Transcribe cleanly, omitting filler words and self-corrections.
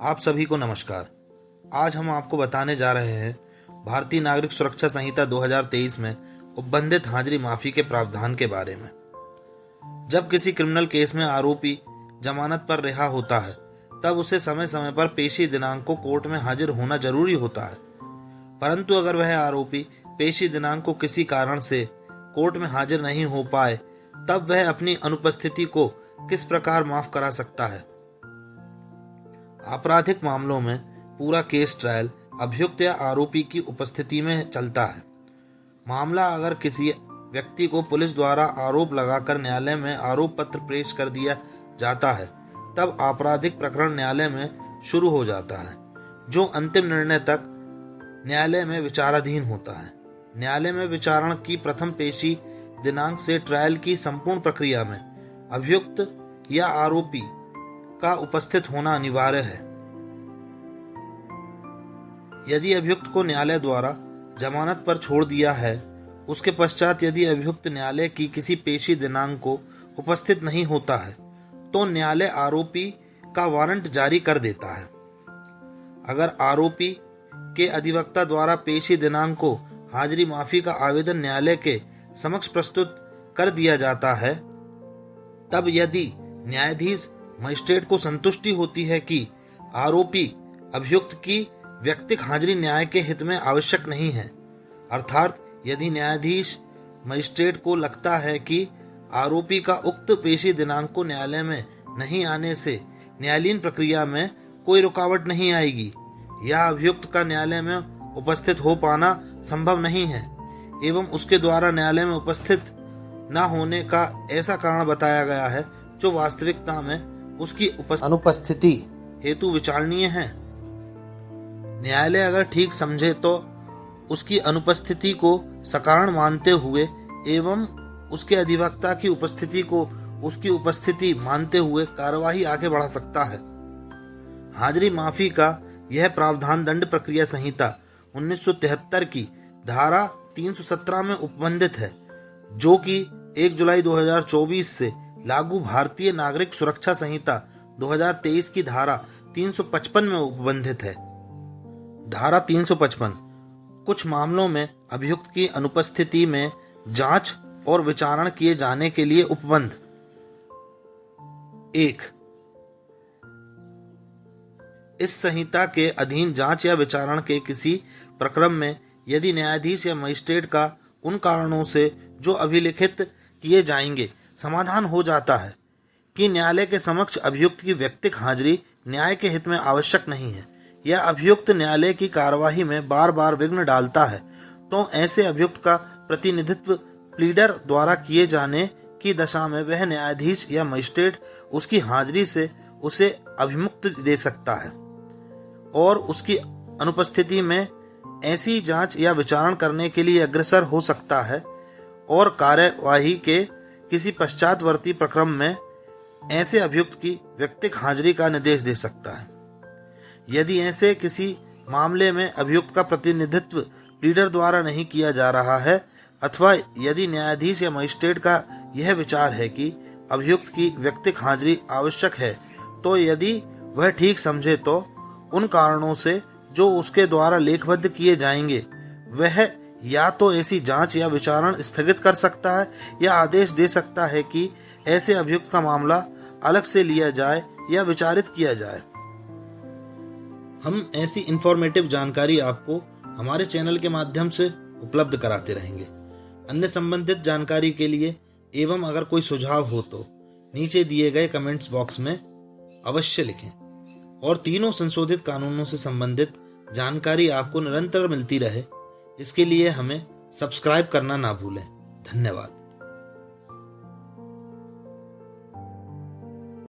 आप सभी को नमस्कार। आज हम आपको बताने जा रहे हैं भारतीय नागरिक सुरक्षा संहिता 2023 में उपबंधित हाजिरी माफी के प्रावधान के बारे में। जब किसी क्रिमिनल केस में आरोपी जमानत पर रिहा होता है तब उसे समय समय पर पेशी दिनांक को कोर्ट में हाजिर होना जरूरी होता है, परंतु अगर वह आरोपी पेशी दिनांक को किसी कारण से कोर्ट में हाजिर नहीं हो पाए तब वह अपनी अनुपस्थिति को किस प्रकार माफ करा सकता है। आपराधिक मामलों में पूरा केस ट्रायल अभियुक्त या आरोपी की उपस्थिति में चलता है। मामला अगर किसी व्यक्ति को पुलिस द्वारा आरोप लगाकर न्यायालय में आरोप पत्र पेश कर दिया जाता है तब आपराधिक प्रकरण न्यायालय में शुरू हो जाता है, जो अंतिम निर्णय तक न्यायालय में विचाराधीन होता है। न्यायालय में विचारण की प्रथम पेशी दिनांक से ट्रायल की संपूर्ण प्रक्रिया में अभियुक्त या आरोपी का उपस्थित होना अनिवार्य है। यदि अभियुक्त को न्यायालय द्वारा जमानत पर छोड़ दिया है, उसके पश्चात यदि अभियुक्त न्यायालय की किसी पेशी दिनांक को उपस्थित नहीं होता है तो न्यायालय आरोपी का वारंट जारी कर देता है। अगर आरोपी के अधिवक्ता द्वारा पेशी दिनांक को हाजिरी माफी का आवेदन न्यायालय के समक्ष प्रस्तुत कर दिया जाता है, तब यदि न्यायाधीश मजिस्ट्रेट को संतुष्टि होती है कि आरोपी अभियुक्त की व्यक्तिगत हाजिरी न्याय के हित में आवश्यक नहीं है, अर्थात यदि न्यायाधीश मजिस्ट्रेट को लगता है कि आरोपी का उक्त पेशी दिनांक को न्यायालय में नहीं आने से न्यायालयीन प्रक्रिया में कोई रुकावट नहीं आएगी या अभियुक्त का न्यायालय में उपस्थित हो पाना संभव नहीं है एवं उसके द्वारा न्यायालय में उपस्थित न होने का ऐसा कारण बताया गया है जो वास्तविकता में उसकी अनुपस्थिति हेतु विचारणीय है, न्यायालय अगर ठीक समझे तो उसकी अनुपस्थिति को सकारण मानते हुए एवं उसके अधिवक्ता की उपस्थिति को उसकी उपस्थिति मानते हुए कार्यवाही आगे बढ़ा सकता है। हाजिरी माफी का यह प्रावधान दंड प्रक्रिया संहिता 1973 की धारा 317 में उपबंधित है, जो कि 1 जुलाई 2024 से लागू भारतीय नागरिक सुरक्षा संहिता 2023 की धारा 355 में उपबंधित है। धारा 355 कुछ मामलों में अभियुक्त की अनुपस्थिति में जांच और विचारण किए जाने के लिए उपबंध। 1. इस संहिता के अधीन जांच या विचारण के किसी प्रकरण में यदि न्यायाधीश या मजिस्ट्रेट का उन कारणों से जो अभिलिखित किए जाएंगे समाधान हो जाता है कि न्यायालय के समक्ष अभियुक्त की व्यक्तिगत हाजिरी न्याय के हित में आवश्यक नहीं है या अभियुक्त न्यायालय की कार्यवाही में बार बार विघ्न डालता है, तो ऐसे अभियुक्त का प्रतिनिधित्व प्लीडर द्वारा किए जाने की दशा में वह न्यायाधीश या मजिस्ट्रेट उसकी हाजिरी से उसे अभिमुक्त दे सकता है और उसकी अनुपस्थिति में ऐसी जांच या विचारण करने के लिए अग्रसर हो सकता है और कार्यवाही के किसी पश्चातवर्ती प्रक्रम में ऐसे अभियुक्त की व्यक्तिगत हाजिरी का निर्देश दे सकता है। यदि ऐसे किसी मामले में अभियुक्त का प्रतिनिधित्व प्लीडर द्वारा नहीं किया जा रहा है अथवा यदि न्यायाधीश या मजिस्ट्रेट का यह विचार है कि अभियुक्त की व्यक्तिगत हाजिरी आवश्यक है, तो यदि वह ठीक समझे तो उन कारणों से जो उसके द्वारा लेखबद्ध किए जाएंगे वह या तो ऐसी जांच या विचारण स्थगित कर सकता है या आदेश दे सकता है कि ऐसे अभियुक्त का मामला अलग से लिया जाए या विचारित किया जाए। हम ऐसी इंफॉर्मेटिव जानकारी आपको हमारे चैनल के माध्यम से उपलब्ध कराते रहेंगे। अन्य संबंधित जानकारी के लिए एवं अगर कोई सुझाव हो तो नीचे दिए गए कमेंट्स बॉक्स में अवश्य लिखें और तीनों संशोधित कानूनों से संबंधित जानकारी आपको निरंतर मिलती रहे, इसके लिए हमें सब्सक्राइब करना ना भूलें। धन्यवाद।